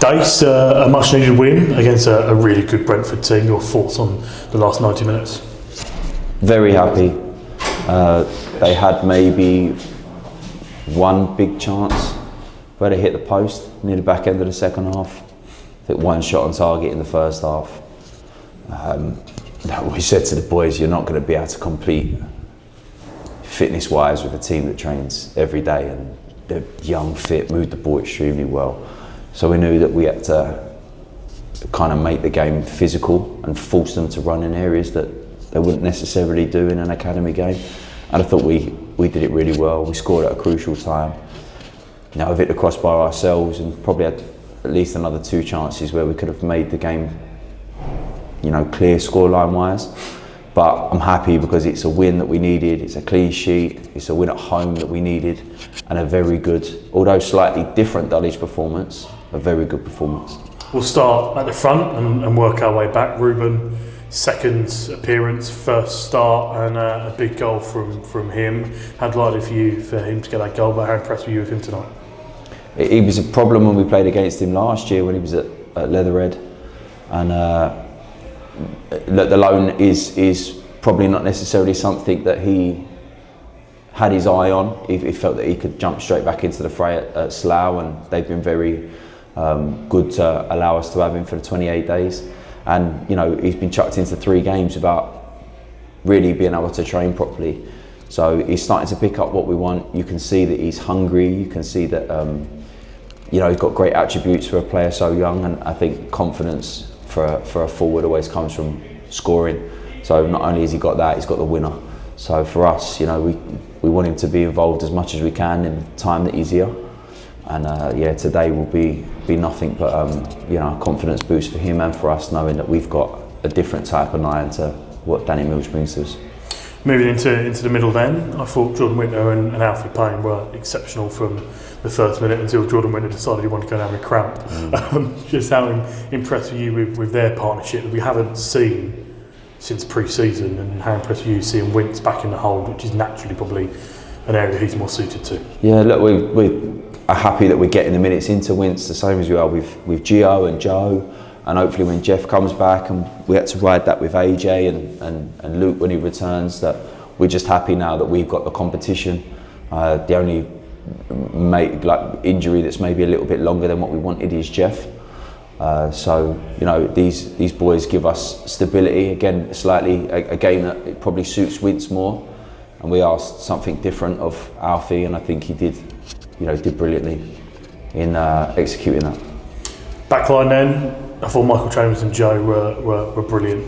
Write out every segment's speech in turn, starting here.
Dacey, a much needed win against a really good Brentford team. Your thoughts on the last 90 minutes? Very happy. They had maybe one big chance where they hit the post near the back end of the second half. I think one shot on target in the first half. We said to the boys, you're not going to be able to compete fitness-wise with a team that trains every day, and they're young, fit, moved the ball extremely well. So we knew that we had to kind of make the game physical and force them to run in areas that they wouldn't necessarily do in an academy game. And I thought we did it really well. We scored at a crucial time. Now we've hit the crossbar ourselves and probably had at least another 2 chances where we could have made the game, clear scoreline wise. But I'm happy because it's a win that we needed, it's a clean sheet, it's a win at home that we needed, and a very good, although slightly different Dulwich performance, a very good performance. We'll start at the front and work our way back. Ruben, second appearance, first start, and a big goal from him. How delighted for him to get that goal, but how impressed were you with him tonight? He was a problem when we played against him last year when he was at Leatherhead, and the loan is probably not necessarily something that he had his eye on. He felt that he could jump straight back into the fray at Slough, and they've been very good to allow us to have him for the 28 days. And he's been chucked into 3 games without really being able to train properly. So he's starting to pick up what we want. You can see that he's hungry. You can see that he's got great attributes for a player so young, and I think confidence for a forward always comes from scoring. So not only has he got that, he's got the winner. So for us, we want him to be involved as much as we can in the time that he's here. And today will be nothing but a confidence boost for him and for us, knowing that we've got a different type of 9 to what Danny Mills brings to us. Moving into the middle then, I thought Jordan Winter and Alfie Payne were exceptional from the first minute until Jordan Winter decided he wanted to go down with cramp. Just how impressed were you with their partnership that we haven't seen since pre-season, and how impressed were you seeing Wints back in the hold, which is naturally probably an area he's more suited to? Yeah, look, we are happy that we're getting the minutes into Wints, the same as we are with Gio and Joe. And hopefully when Jeff comes back, and we had to ride that with AJ and Luke when he returns, that we're just happy now that we've got the competition. The only injury that's maybe a little bit longer than what we wanted is Jeff. So these boys give us stability. Again, slightly a game that it probably suits Wints more, and we asked something different of Alfie, and I think he did brilliantly in executing that. Backline then. I thought Michael Chambers and Joe were brilliant.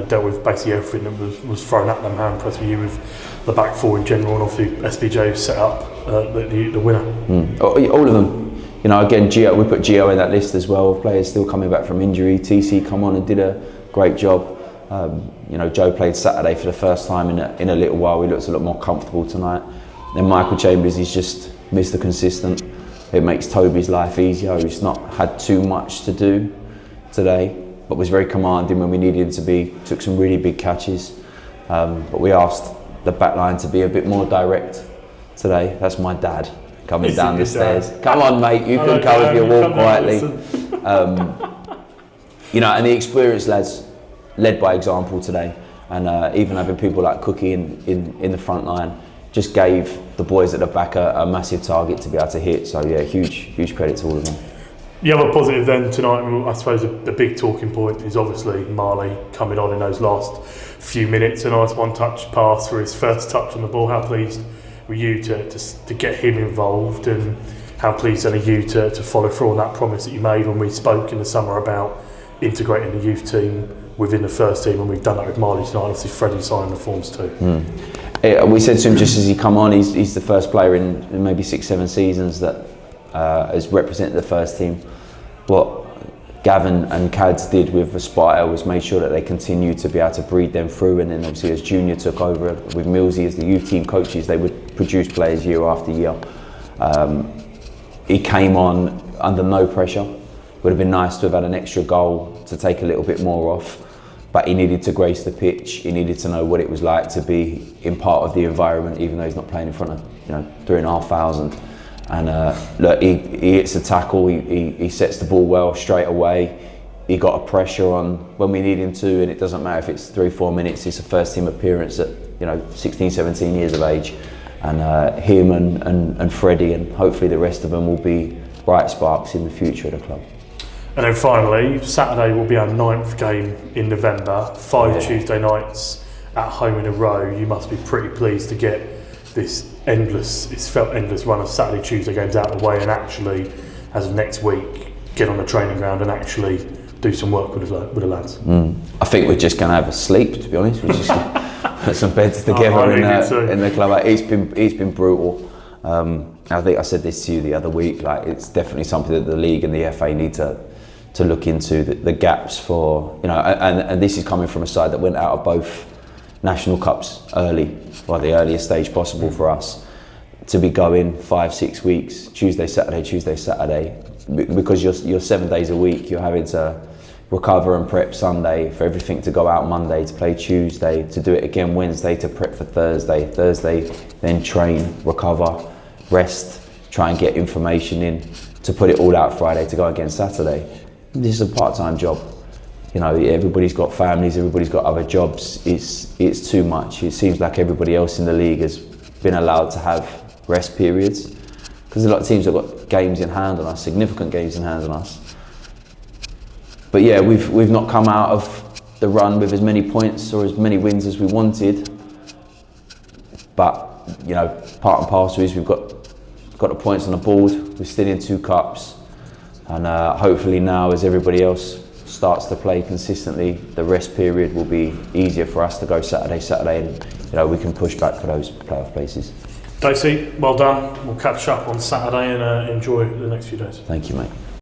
Dealt with basically everything that was thrown at them. How impressed were you with the back 4 in general, and obviously SBJ set up the winner? All of them. Again, Gio, we put Gio in that list as well. Players still coming back from injury. TC come on and did a great job. Joe played Saturday for the first time in a little while. He looks a lot more comfortable tonight. Then Michael Chambers, he's just Mr. Consistent. It makes Toby's life easier. He's not had too much to do today, but was very commanding when we needed him to be. Took some really big catches, but we asked the back line to be a bit more direct today. That's my dad coming down the stairs. Come on, mate, you can come if you walk quietly. And the experienced lads led by example today, and even having people like Cookie in the front line just gave the boys at the back a massive target to be able to hit. So yeah, huge credit to all of them. The other positive then tonight, I suppose the big talking point is obviously Marley coming on in those last few minutes. A nice one-touch pass for his first touch on the ball. How pleased were you to get him involved, and how pleased are you to follow through on that promise that you made when we spoke in the summer about integrating the youth team within the first team, and we've done that with Marley tonight. Obviously Freddie signing the forms too. We said to him just as he come on, he's the first player in maybe 6-7 seasons that has represented the first team. What Gavin and Cads did with Aspire was made sure that they continued to be able to breed them through, and then obviously as Junior took over with Millsy as the youth team coaches, they would produce players year after year. He came on under no pressure. Would have been nice to have had an extra goal to take a little bit more off, but he needed to grace the pitch. He needed to know what it was like to be in part of the environment, even though he's not playing in front of 3,500. And look, he hits a tackle, he sets the ball well straight away. He got a pressure on when we need him to, and it doesn't matter if it's 3-4 minutes. It's a first team appearance at 16, 17 years of age, and him and Freddie and hopefully the rest of them will be bright sparks in the future of the club. And then finally, Saturday will be our 9th game in November. 5 Tuesday nights at home in a row. You must be pretty pleased to get it's felt endless run of Saturday, Tuesday games out of the way, and actually, as of next week, get on the training ground and actually do some work with the lads. I think we're just going to have a sleep, to be honest. We're just going to put some beds together in the club. It's been brutal. I think I said this to you the other week. Like, it's definitely something that the league and the FA need to look into, the gaps for, and this is coming from a side that went out of both national cups early, or the earliest stage possible for us, to be going 5-6 weeks, Tuesday, Saturday, because you're 7 days a week. You're having to recover and prep Sunday for everything to go out Monday, to play Tuesday, to do it again Wednesday, to prep for Thursday, then train, recover, rest, try and get information in, to put it all out Friday, to go again Saturday. This is a part-time job. Everybody's got families, everybody's got other jobs. It's too much. It seems like everybody else in the league has been allowed to have rest periods, because a lot of teams have got games in hand on us, significant games in hand on us. But yeah, we've not come out of the run with as many points or as many wins as we wanted. But part and parcel is we've got the points on the board. We're still in 2 cups, and hopefully now, as everybody else starts to play consistently, the rest period will be easier for us to go Saturday, and we can push back for those playoff places. Dacey, well done. We'll catch up on Saturday and enjoy the next few days. Thank you, mate.